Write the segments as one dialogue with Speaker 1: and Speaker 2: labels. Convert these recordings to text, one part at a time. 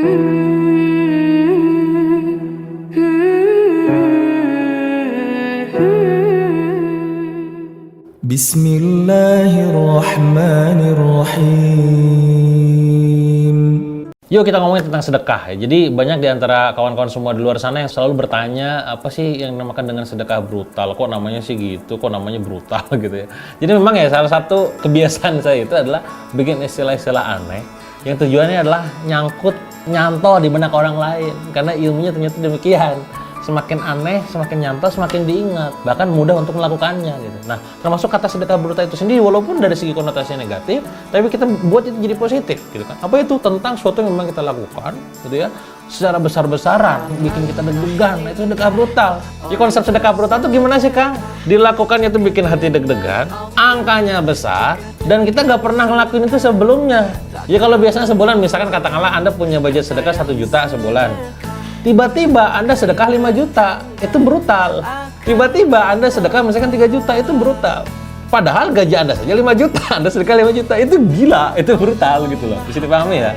Speaker 1: Bismillahirrahmanirrahim.
Speaker 2: Yuk kita ngomongin tentang sedekah ya. Jadi banyak di antara kawan-kawan semua di luar sana yang selalu bertanya apa sih yang dinamakan dengan sedekah brutal? Kok namanya sih gitu? Kok namanya brutal gitu ya? Jadi memang ya salah satu kebiasaan saya itu adalah bikin istilah-istilah aneh yang tujuannya adalah nyantol di benak orang lain karena ilmunya ternyata demikian. Semakin aneh, semakin nyantol, semakin diingat, bahkan mudah untuk melakukannya gitu. Nah, termasuk kata sedekah brutal itu sendiri walaupun dari segi konotasinya negatif, tapi kita buat itu jadi positif gitu kan. Apa itu? Tentang sesuatu yang memang kita lakukan gitu ya, secara besar-besaran, bikin kita deg-degan. Nah, itu sedekah brutal. Ya konsep sedekah brutal itu gimana sih, Kang? Dilakukannya itu bikin hati deg-degan, angkanya besar, dan kita nggak pernah ngelakuin itu sebelumnya. Ya kalau biasanya sebulan, misalkan katakanlah Anda punya budget sedekah 1 juta sebulan. Tiba-tiba Anda sedekah 5 juta, itu brutal. Tiba-tiba Anda sedekah misalkan 3 juta, itu brutal. Padahal gaji Anda saja 5 juta, Anda sedekah 5 juta, itu gila, itu brutal gitu loh. Bisa dipahami ya?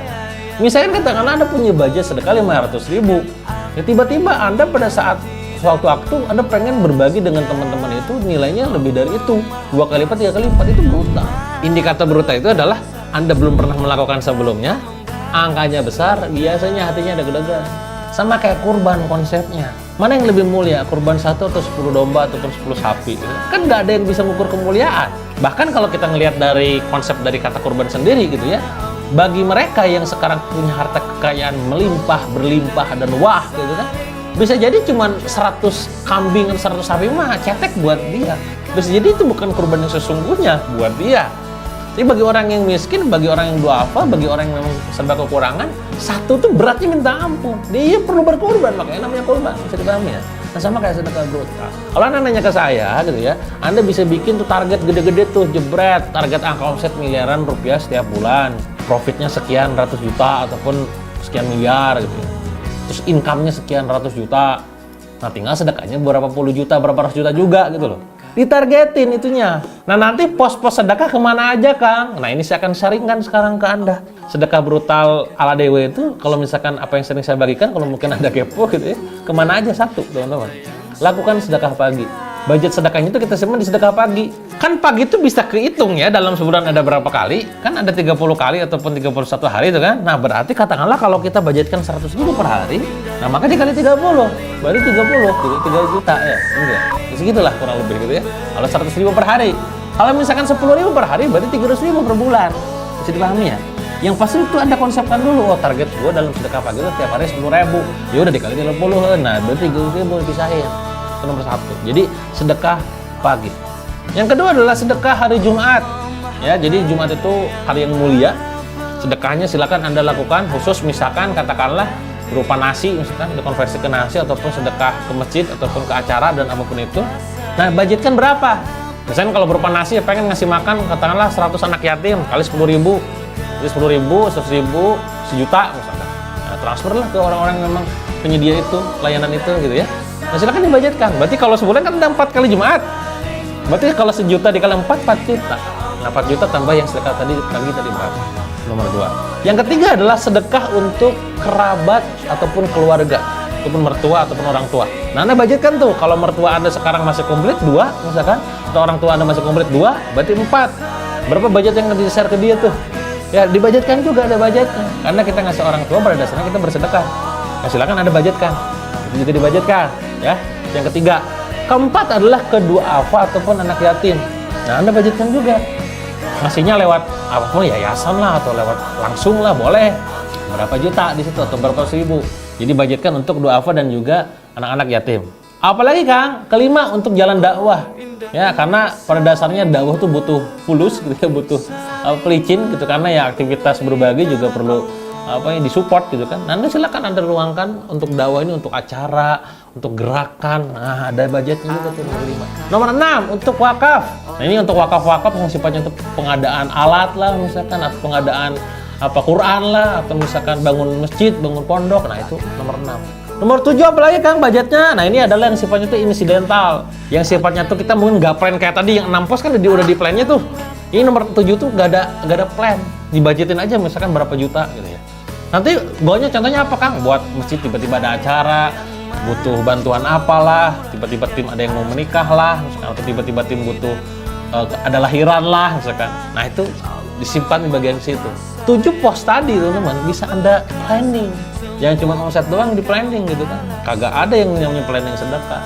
Speaker 2: Misalkan katakanlah Anda punya budget sedekah 500.000, ya tiba-tiba Anda pada saat suatu waktu Anda pengen berbagi dengan teman-teman itu, nilainya lebih dari itu, 2 kali lipat, 3 kali lipat, itu brutal. Indikator brutal itu adalah Anda belum pernah melakukan sebelumnya, angkanya besar, biasanya hatinya ada deg-degan. Sama kayak kurban konsepnya. Mana yang lebih mulia, kurban 1 atau 10 domba ataupun 10 sapi? Kan nggak ada yang bisa mengukur kemuliaan. Bahkan kalau kita ngelihat dari konsep dari kata kurban sendiri gitu ya, bagi mereka yang sekarang punya harta kekayaan melimpah, berlimpah, dan wah gitu kan, bisa jadi cuma 100 kambing dan 100 sapi mah cetek buat dia. Bisa jadi itu bukan kurban yang sesungguhnya buat dia. Jadi bagi orang yang miskin, bagi orang yang duafa, bagi orang yang memang serba kekurangan, 1 tuh beratnya minta ampun. Dia perlu berkorban, makanya namanya korban. Bisa dipahami ya? Nah sama kayak sedekah brutal. Kalau Anda nanya ke saya gitu ya, Anda bisa bikin tuh target gede-gede tuh, jebret. Target angka omset miliaran rupiah setiap bulan. Profitnya sekian ratus juta ataupun sekian miliar gitu ya. Terus income-nya sekian ratus juta. Nah tinggal sedekahnya berapa puluh juta, berapa ratus juta juga gitu loh. Ditargetin itunya. Nah nanti pos-pos sedekah kemana aja, Kang? Nah ini saya akan sharingkan sekarang ke Anda. Sedekah brutal ala dewe itu, kalau misalkan apa yang sering saya bagikan, kalau mungkin Anda kepo gitu ya, kemana aja? 1, teman-teman. Lakukan sedekah pagi. Budget sedekahnya itu kita simpan di sedekah pagi. Kan pagi itu bisa kehitung ya, dalam sebulan ada berapa kali? Kan ada 30 kali ataupun 31 hari itu kan? Nah berarti katakanlah kalau kita budgetkan 100.000 per hari, nah maka dikali 30, baru 3 juta ya. Enggak. Segitulah kurang lebih gitu ya. Kalau 100.000 per hari. Kalau misalkan 10.000 per hari, berarti 300.000 per bulan. Bisa dipahami ya? Yang pasti itu Anda konsepkan dulu, oh target gue dalam sedekah pagi itu tiap hari 10.000. Ya udah dikali 30, nah berarti 300.000 dipisahin. Itu nomor 1. Jadi sedekah pagi. Yang kedua adalah sedekah hari Jumat. Ya, jadi Jumat itu hari yang mulia. Sedekahnya silakan Anda lakukan khusus misalkan katakanlah berupa nasi, misalkan dikonversi ke nasi ataupun sedekah ke masjid ataupun ke acara dan apapun itu. Nah, budgetkan berapa? Misalkan kalau berupa nasi pengen ngasih makan katakanlah 100 anak yatim kali 10.000. Jadi 10.000, 100.000, 1 juta misalkan. Nah, transferlah ke orang-orang yang memang penyedia itu, layanan itu gitu ya. Nah, silakan dibudgetkan. Berarti kalau sebulan kan ada 4 kali Jumat. Berarti kalau 1 juta dikali 4 juta. Nah, 4 juta tambah yang sedekah tadi berapa? Nomor 2. Yang ketiga adalah sedekah untuk kerabat ataupun keluarga, ataupun mertua ataupun orang tua. Nah, Anda budgetkan tuh. Kalau mertua Anda sekarang masih komplit 2 misalkan, atau orang tua Anda masih komplit 2, berarti 4. Berapa budget yang di-share ke dia tuh? Ya, dibudgetkan juga ada budgetnya. Karena kita ngasih orang tua pada dasarnya kita bersedekah. Nah, silakan Anda budgetkan. Itu juga dibudgetkan, ya. Yang ketiga. Keempat adalah keduafa ataupun anak yatim. Nah, Anda budgetkan juga. Ngasihnya lewat apapun, yayasan lah atau lewat langsung lah boleh. Berapa juta di situ atau berapa ribu. Jadi budgetkan untuk duafa dan juga anak-anak yatim. Apalagi Kang, kelima untuk jalan dakwah. Ya, karena pada dasarnya dakwah tuh butuh fulus gitu ya, butuh pelicin gitu karena ya aktivitas berbagi juga perlu disupport gitu kan. Nah, Anda silakan Anda ruangkan untuk dakwah ini untuk acara, untuk gerakan. Nah, ada budgetnya juga tuh nomor 5. Nomor 6 untuk wakaf. Nah, ini untuk wakaf-wakaf yang sifatnya untuk pengadaan alat lah misalkan atau pengadaan Quran lah atau misalkan bangun masjid, bangun pondok. Nah, itu nomor 6. Nomor 7 apalagi Kang budgetnya? Nah, ini adalah yang sifatnya itu insidental. Yang sifatnya tuh kita mungkin nggak plan kayak tadi yang 6 pos kan udah di plannya tuh. Ini nomor 7 tuh nggak ada plan. Dibudgetin aja misalkan berapa juta gitu ya. Nanti goalnya contohnya apa Kang? Buat masjid tiba-tiba ada acara, butuh bantuan apalah, tiba-tiba tim ada yang mau menikah lah, misalkan, atau tiba-tiba tim butuh ada lahiran lah, misalkan. Nah itu disimpan di bagian situ. 7 pos tadi teman-teman bisa Anda planning. Jangan cuma omset doang di planning gitu kan. Kagak ada yang namanya planning sedekah.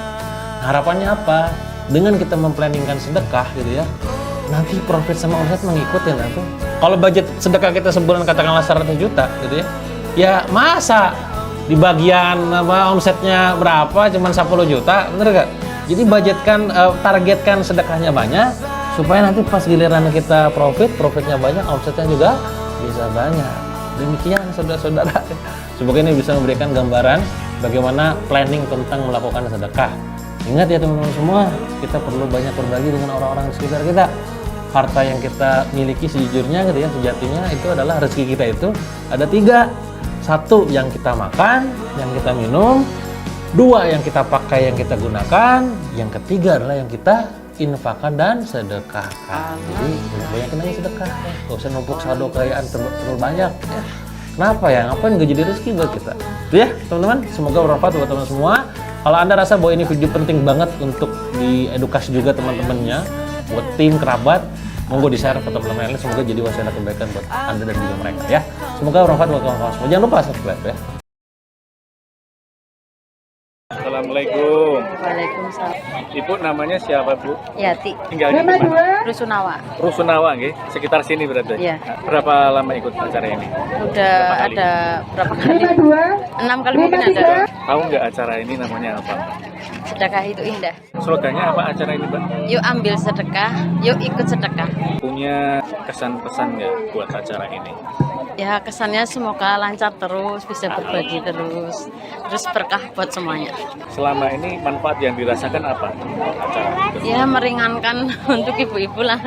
Speaker 2: Harapannya apa? Dengan kita memplanningkan sedekah gitu ya, nanti profit sama omset mengikuti nanti. Kalau budget sedekah kita sebulan katakanlah 100 juta gitu ya, ya masa di bagian omsetnya berapa cuman 10 juta, bener gak? Jadi budgetkan, targetkan sedekahnya banyak supaya nanti pas giliran kita profitnya banyak, omsetnya juga bisa banyak. Demikian saudara-saudara. Semoga ini bisa memberikan gambaran bagaimana planning tentang melakukan sedekah. Ingat ya teman-teman semua, kita perlu banyak berbagi dengan orang-orang di sekitar kita. Harta yang kita miliki sejujurnya gitu ya, sejatinya itu adalah rezeki kita itu ada 3. 1 yang kita makan, yang kita minum. 2 yang kita pakai, yang kita gunakan. Yang ketiga adalah yang kita infakkan dan sedekahkan. Jadi banyakin aja sedekah ya. Gak usah numpuk saldo kekayaan terlalu banyak ya. Kenapa ya? Ngapain gak jadi rezeki buat kita? Itu ya teman-teman, semoga bermanfaat buat teman-teman semua. Kalau Anda rasa bahwa ini video penting banget untuk diedukasi juga teman-temannya, buat tim, kerabat, monggo di-share ke teman-teman lain. Semoga jadi wasilah kebaikan buat Anda dan juga mereka ya. Semoga bermanfaat buat teman-teman semua. Jangan lupa subscribe ya.
Speaker 1: Assalamualaikum.
Speaker 3: Waalaikumsalam.
Speaker 1: Ibu namanya siapa, Bu?
Speaker 3: Yati.
Speaker 1: Tinggal di mana?
Speaker 3: Rusunawa.
Speaker 1: Rusunawa, nggih. Sekitar sini berarti.
Speaker 3: Iya.
Speaker 1: Nah, berapa lama ikut acara ini?
Speaker 3: Udah ada berapa kali? 6 kali mungkin ada.
Speaker 1: Tahu nggak acara ini namanya apa?
Speaker 3: Sedekah itu indah.
Speaker 1: Slogannya apa acara ini, Mbak?
Speaker 3: Yuk ambil sedekah, yuk ikut sedekah.
Speaker 1: Punya kesan-pesan nggak buat acara ini?
Speaker 3: Ya kesannya semoga lancar terus, bisa berbagi terus berkah buat semuanya.
Speaker 1: Selama ini manfaat yang dirasakan apa acara itu?
Speaker 3: Ya meringankan untuk ibu-ibu lah.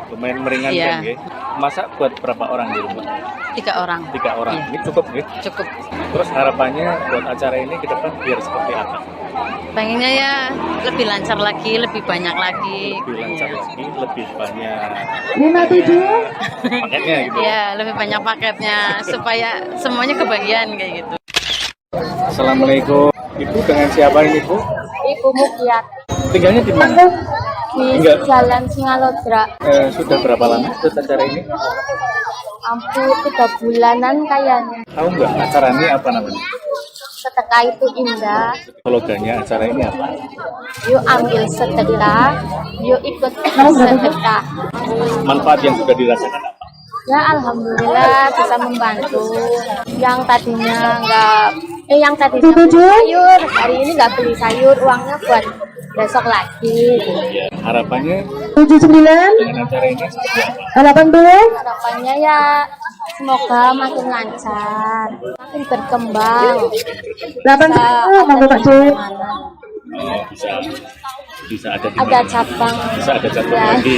Speaker 1: Lumayan meringankan,
Speaker 3: Iya.
Speaker 1: nggih. Masak buat berapa orang di rumah?
Speaker 3: 3 orang.
Speaker 1: 3 orang.
Speaker 3: Iya.
Speaker 1: Ini cukup, nggih.
Speaker 3: Cukup.
Speaker 1: Terus harapannya buat acara ini ke depan biar seperti apa?
Speaker 3: Pengennya ya lebih lancar lagi, lebih banyak lagi.
Speaker 1: Lebih lancar
Speaker 3: Iya.
Speaker 1: lagi, lebih banyak
Speaker 4: 57.
Speaker 1: paketnya gitu.
Speaker 3: Ya lebih banyak paketnya supaya semuanya kebagian kayak gitu.
Speaker 1: Assalamualaikum. Ibu dengan siapa ini, Bu?
Speaker 4: Ibu Mukiat
Speaker 1: Tinggalnya di mana?
Speaker 4: di
Speaker 1: Enggak.
Speaker 4: Jalan Singalodra.
Speaker 1: Sudah berapa lama ikut acara ini?
Speaker 4: Hampir 3 bulanan kayaknya.
Speaker 1: Tahu nggak acara ini apa namanya?
Speaker 4: Sedekah itu indah.
Speaker 1: Slogannya acara ini apa?
Speaker 4: Yuk ambil sedekah, yuk ikut sedekah.
Speaker 1: Manfaat yang sudah dirasakan apa?
Speaker 4: Ya alhamdulillah bisa membantu. Yang tadinya yang tadinya beli sayur, hari ini nggak beli sayur, uangnya buat besok lagi.
Speaker 1: Ya, harapannya
Speaker 4: 79.
Speaker 1: dengan acara ini seperti apa?
Speaker 4: 80. Harapannya ya semoga makin lancar, makin berkembang. 80. Monggo Pak
Speaker 1: Oh, bisa ada di
Speaker 4: Ada
Speaker 1: mana?
Speaker 4: cabang.
Speaker 1: Bisa ada cabang
Speaker 4: Ya.
Speaker 1: lagi.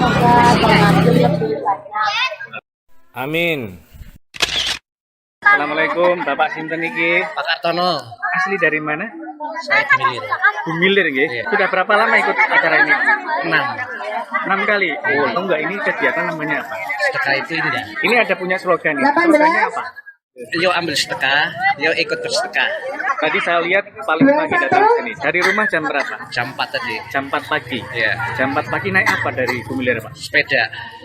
Speaker 4: Semoga pengantin lebih banyak.
Speaker 1: Amin. Assalamualaikum, Bapak Sinten iki?
Speaker 2: Pak Kartono,
Speaker 1: Asli dari mana?
Speaker 2: saya Milir.
Speaker 1: Bumilir nggih.
Speaker 2: Iya.
Speaker 1: Sudah berapa lama ikut acara ini?
Speaker 2: 6.
Speaker 1: 6 kali. Oh, tahu nggak ini kegiatan namanya apa?
Speaker 2: Sedekah itu indah.
Speaker 1: Ini ada punya slogan. Slogannya apa?
Speaker 2: Yuk ambil sedekah, yuk ikut bersedekah.
Speaker 1: Tadi saya lihat paling pagi datang ke sini. Dari rumah jam berapa?
Speaker 2: Jam 4 tadi.
Speaker 1: Jam 4 pagi.
Speaker 2: Iya.
Speaker 1: Jam 4 pagi naik apa dari Bumilir, Pak?
Speaker 2: Sepeda.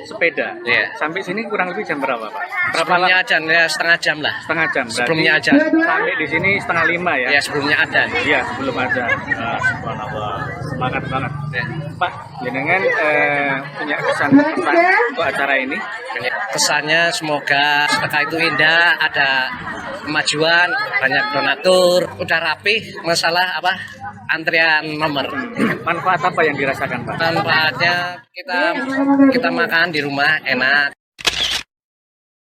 Speaker 1: Sepeda.
Speaker 2: Iya.
Speaker 1: Sampai sini kurang lebih jam berapa, Pak? Berapa
Speaker 2: Sebelumnya
Speaker 1: lama?
Speaker 2: ajan ya setengah jam lah.
Speaker 1: Setengah jam. Berarti
Speaker 2: Sebelumnya ajan.
Speaker 1: sampai di sini setengah 5 ya?
Speaker 2: Ya sebelumnya ajan.
Speaker 1: Iya, sebelum ada. Subhanallah. Semangat banget.
Speaker 2: Ya.
Speaker 1: Pak, jenengan punya kesan untuk acara ini?
Speaker 2: Kesannya semoga sedekah itu indah, ada kemajuan, banyak donatur, udah rapih, masalah apa antrian nomor.
Speaker 1: Manfaat apa yang dirasakan, Pak?
Speaker 2: Manfaatnya kita makan di rumah enak.